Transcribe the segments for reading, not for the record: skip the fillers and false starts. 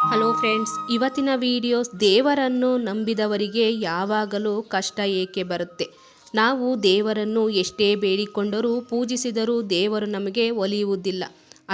Hello friends, ಇವತ್ತಿನ videos ದೇವರನ್ನು ನಂಬಿದವರಿಗೆ ಯಾವಾಗಲೂ ಕಷ್ಟ ಏಕೆ ಬರುತ್ತೆ. ನಾವು ದೇವರನ್ನು ಎಷ್ಟೇ ಬೇಡಿಕೊಂಡರೂ ಪೂಜಿಸಿದರೂ ದೇವರು ನಮಗೆ ಒಲಿಯುವುದಿಲ್ಲ.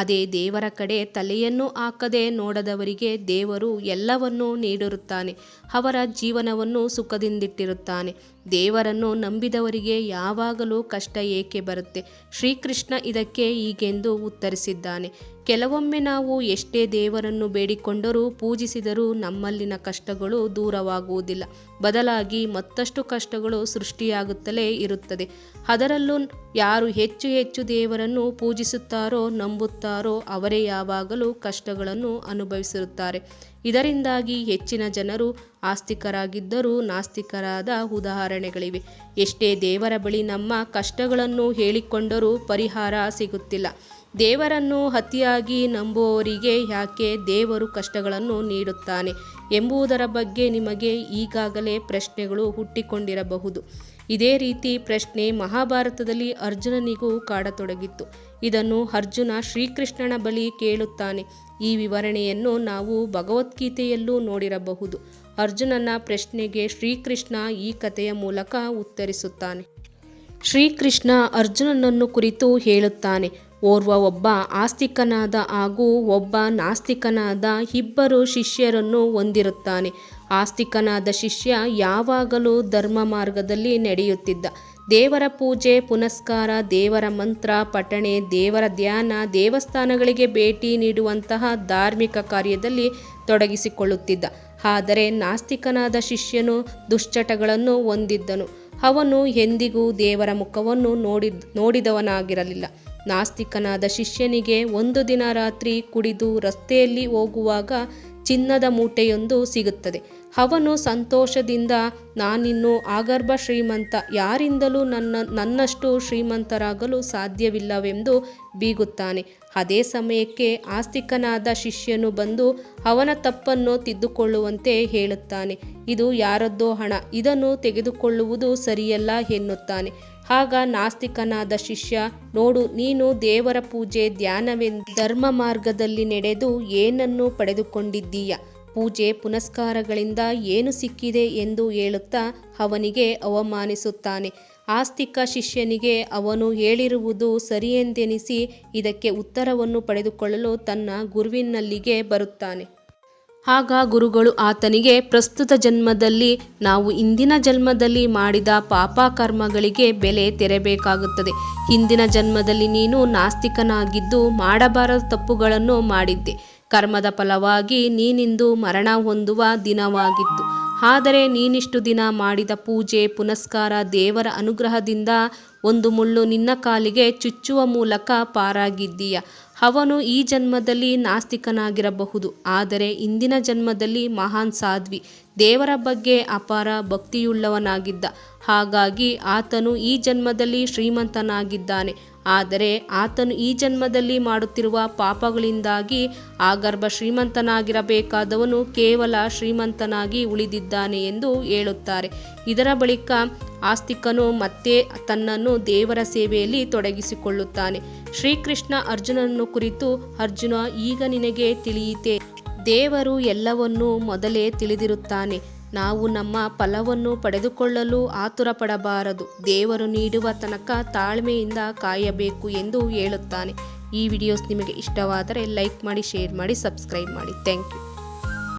ಅದೇ ದೇವರ ಕಡೆ ತಲೆಯನ್ನು ಹಾಕದೆ ನೋಡದವರಿಗೆ ದೇವರು ಎಲ್ಲವನ್ನೂ ನೀಡಿರುತ್ತಾನೆ. ಅವರ ಜೀವನವನ್ನು ಸುಖದಿಂದಿಟ್ಟಿರುತ್ತಾನೆ. ದೇವರನ್ನು ನಂಬಿದವರಿಗೆ ಯಾವಾಗಲೂ ಕಷ್ಟ ಏಕೆ ಬರುತ್ತೆ. ಶ್ರೀಕೃಷ್ಣ ಇದಕ್ಕೆ ಹೀಗೆಂದು ಉತ್ತರಿಸಿದ್ದಾನೆ. ಕೆಲವೊಮ್ಮೆ ನಾವು ಎಷ್ಟೇ ದೇವರನ್ನು ಬೇಡಿಕೊಂಡರೂ ಪೂಜಿಸಿದರೂ ನಮ್ಮಲ್ಲಿನ ಕಷ್ಟಗಳು ದೂರವಾಗುವುದಿಲ್ಲ. ಬದಲಾಗಿ ಮತ್ತಷ್ಟು ಕಷ್ಟಗಳು ಸೃಷ್ಟಿಯಾಗುತ್ತಲೇ ಇರುತ್ತದೆ. ಅದರಲ್ಲೂ ಯಾರು ಹೆಚ್ಚು ಹೆಚ್ಚು ದೇವರನ್ನು ಪೂಜಿಸುತ್ತಾರೋ ನಂಬುತ್ತಾರೋ ಅವರೇ ಯಾವಾಗಲೂ ಕಷ್ಟಗಳನ್ನು ಅನುಭವಿಸಿರುತ್ತಾರೆ. ಇದರಿಂದಾಗಿ ಹೆಚ್ಚಿನ ಜನರು ಆಸ್ತಿಕರಾಗಿದ್ದರೂ ನಾಸ್ತಿಕರಾದ ಉದಾಹರಣೆಗಳಿವೆ. ಎಷ್ಟೇ ದೇವರ ಬಳಿ ನಮ್ಮ ಕಷ್ಟಗಳನ್ನು ಹೇಳಿಕೊಂಡರೂ ಪರಿಹಾರ ಸಿಗುತ್ತಿಲ್ಲ. ದೇವರನ್ನು ಅತಿಯಾಗಿ ನಂಬುವವರಿಗೆ ಯಾಕೆ ದೇವರು ಕಷ್ಟಗಳನ್ನು ನೀಡುತ್ತಾನೆ ಎಂಬುದರ ಬಗ್ಗೆ ನಿಮಗೆ ಈಗಾಗಲೇ ಪ್ರಶ್ನೆಗಳು ಹುಟ್ಟಿಕೊಂಡಿರಬಹುದು. ಇದೇ ರೀತಿ ಪ್ರಶ್ನೆ ಮಹಾಭಾರತದಲ್ಲಿ ಅರ್ಜುನನಿಗೂ ಕಾಡತೊಡಗಿತ್ತು. ಇದನ್ನು ಅರ್ಜುನ ಶ್ರೀಕೃಷ್ಣನ ಬಳಿ ಕೇಳುತ್ತಾನೆ. ಈ ವಿವರಣೆಯನ್ನು ನಾವು ಭಗವದ್ಗೀತೆಯಲ್ಲೂ ನೋಡಿರಬಹುದು. ಅರ್ಜುನನ ಪ್ರಶ್ನೆಗೆ ಶ್ರೀಕೃಷ್ಣ ಈ ಕಥೆಯ ಮೂಲಕ ಉತ್ತರಿಸುತ್ತಾನೆ. ಶ್ರೀಕೃಷ್ಣ ಅರ್ಜುನನನ್ನು ಕುರಿತು ಹೇಳುತ್ತಾನೆ. ಒಬ್ಬ ಆಸ್ತಿಕನಾದ ಹಾಗೂ ಒಬ್ಬ ನಾಸ್ತಿಕನಾದ ಇಬ್ಬರು ಶಿಷ್ಯರನ್ನು ಹೊಂದಿರುತ್ತಾನೆ. ಆಸ್ತಿಕನಾದ ಶಿಷ್ಯ ಯಾವಾಗಲೂ ಧರ್ಮ ಮಾರ್ಗದಲ್ಲಿ ನಡೆಯುತ್ತಿದ್ದ. ದೇವರ ಪೂಜೆ ಪುನಸ್ಕಾರ, ದೇವರ ಮಂತ್ರ ಪಠಣೆ, ದೇವರ ಧ್ಯಾನ, ದೇವಸ್ಥಾನಗಳಿಗೆ ಭೇಟಿ ನೀಡುವಂತಹ ಧಾರ್ಮಿಕ ಕಾರ್ಯದಲ್ಲಿ ತೊಡಗಿಸಿಕೊಳ್ಳುತ್ತಿದ್ದ. ಆದರೆ ನಾಸ್ತಿಕನಾದ ಶಿಷ್ಯನು ದುಶ್ಚಟಗಳನ್ನು ಹೊಂದಿದ್ದನು. ಅವನು ಎಂದಿಗೂ ದೇವರ ಮುಖವನ್ನು ನೋಡಿದವನಾಗಿರಲಿಲ್ಲ. ನಾಸ್ತಿಕನಾದ ಶಿಷ್ಯನಿಗೆ ಒಂದು ದಿನ ರಾತ್ರಿ ಕುಡಿದು ರಸ್ತೆಯಲ್ಲಿ ಹೋಗುವಾಗ ಚಿನ್ನದ ಮೂಟೆಯೊಂದು ಸಿಗುತ್ತದೆ. ಅವನು ಸಂತೋಷದಿಂದ ನಾನಿನ್ನು ಆಗರ್ಭ ಶ್ರೀಮಂತ, ಯಾರಿಂದಲೂ ನನ್ನಷ್ಟು ಶ್ರೀಮಂತರಾಗಲು ಸಾಧ್ಯವಿಲ್ಲವೆಂದು ಬೀಗುತ್ತಾನೆ. ಅದೇ ಸಮಯಕ್ಕೆ ಆಸ್ತಿಕನಾದ ಶಿಷ್ಯನು ಬಂದು ಅವನ ತಪ್ಪನ್ನು ತಿದ್ದುಕೊಳ್ಳುವಂತೆ ಹೇಳುತ್ತಾನೆ. ಇದು ಯಾರದ್ದೋ ಹಣ, ಇದನ್ನು ತೆಗೆದುಕೊಳ್ಳುವುದು ಸರಿಯಲ್ಲ ಎನ್ನುತ್ತಾನೆ. ಆಗ ನಾಸ್ತಿಕನಾದ ಶಿಷ್ಯ, ನೋಡು, ನೀನು ದೇವರ ಪೂಜೆ ಧ್ಯಾನವೆಂದು ಧರ್ಮ ಮಾರ್ಗದಲ್ಲಿ ನಡೆದು ಏನನ್ನು ಪಡೆದುಕೊಂಡಿದ್ದೀಯ? ಪೂಜೆ ಪುನಸ್ಕಾರಗಳಿಂದ ಏನು ಸಿಕ್ಕಿದೆ ಎಂದು ಹೇಳುತ್ತಾ ಅವನಿಗೆ ಅವಮಾನಿಸುತ್ತಾನೆ. ಆಸ್ತಿಕ ಶಿಷ್ಯನಿಗೆ ಅವನು ಹೇಳಿರುವುದು ಸರಿಯೆಂದೆನಿಸಿ ಇದಕ್ಕೆ ಉತ್ತರವನ್ನು ಪಡೆದುಕೊಳ್ಳಲು ತನ್ನ ಗುರುವಿನಲ್ಲಿಗೆ ಬರುತ್ತಾನೆ. ಆಗ ಗುರುಗಳು ಆತನಿಗೆ, ಪ್ರಸ್ತುತ ಜನ್ಮದಲ್ಲಿ ನಾವು ಹಿಂದಿನ ಜನ್ಮದಲ್ಲಿ ಮಾಡಿದ ಪಾಪ ಕರ್ಮಗಳಿಗೆ ಬೆಲೆ ತೆರಬೇಕಾಗುತ್ತದೆ. ಹಿಂದಿನ ಜನ್ಮದಲ್ಲಿ ನೀನು ನಾಸ್ತಿಕನಾಗಿದ್ದು ಮಾಡಬಾರದ ತಪ್ಪುಗಳನ್ನು ಮಾಡಿದ್ದೆ. ಕರ್ಮದ ಫಲವಾಗಿ ನೀನಿಂದು ಮರಣ ಹೊಂದುವ ದಿನವಾಗಿತ್ತು. ಆದರೆ ನೀನಿಷ್ಟು ದಿನ ಮಾಡಿದ ಪೂಜೆ ಪುನಸ್ಕಾರ ದೇವರ ಅನುಗ್ರಹದಿಂದ ಒಂದು ಮುಳ್ಳು ನಿನ್ನ ಕಾಲಿಗೆ ಚುಚ್ಚುವ ಮೂಲಕ ಪಾರಾಗಿದ್ದೀಯ. ಅವನು ಈ ಜನ್ಮದಲ್ಲಿ ನಾಸ್ತಿಕನಾಗಿರಬಹುದು, ಆದರೆ ಇಂದಿನ ಜನ್ಮದಲ್ಲಿ ಮಹಾನ್ ಸಾಧ್ವಿ, ದೇವರ ಬಗ್ಗೆ ಅಪಾರ ಭಕ್ತಿಯುಳ್ಳವನಾಗಿದ್ದ. ಹಾಗಾಗಿ ಆತನು ಈ ಜನ್ಮದಲ್ಲಿ ಶ್ರೀಮಂತನಾಗಿದ್ದಾನೆ. ಆದರೆ ಆತನು ಈ ಜನ್ಮದಲ್ಲಿ ಮಾಡುತ್ತಿರುವ ಪಾಪಗಳಿಂದಾಗಿ ಆಗರ್ಭ ಶ್ರೀಮಂತನಾಗಿರಬೇಕಾದವನು ಕೇವಲ ಶ್ರೀಮಂತನಾಗಿ ಉಳಿದಿದ್ದಾನೆ ಎಂದು ಹೇಳುತ್ತಾರೆ. ಇದರ ಬಳಿಕ ಆಸ್ತಿಕನು ಮತ್ತೆ ತನ್ನನ್ನು ದೇವರ ಸೇವೆಯಲ್ಲಿ ತೊಡಗಿಸಿಕೊಳ್ಳುತ್ತಾನೆ. ಶ್ರೀಕೃಷ್ಣ ಅರ್ಜುನನನ್ನು ಕುರಿತು, ಅರ್ಜುನ, ಈಗ ನಿನಗೆ ತಿಳಿಯಿತೆ, ದೇವರು ಎಲ್ಲವನ್ನೂ ಮೊದಲೇ ತಿಳಿದಿರುತ್ತಾನೆ. ನಾವು ನಮ್ಮ ಫಲವನ್ನು ಪಡೆದುಕೊಳ್ಳಲು ಆತುರ ಪಡಬಾರದು. ದೇವರು ನೀಡುವ ತನಕ ತಾಳ್ಮೆಯಿಂದ ಕಾಯಬೇಕು ಎಂದು ಹೇಳುತ್ತಾನೆ. ಈ ವಿಡಿಯೋಸ್ ನಿಮಗೆ ಇಷ್ಟವಾದರೆ ಲೈಕ್ ಮಾಡಿ, ಶೇರ್ ಮಾಡಿ, ಸಬ್ಸ್ಕ್ರೈಬ್ ಮಾಡಿ. Thank you.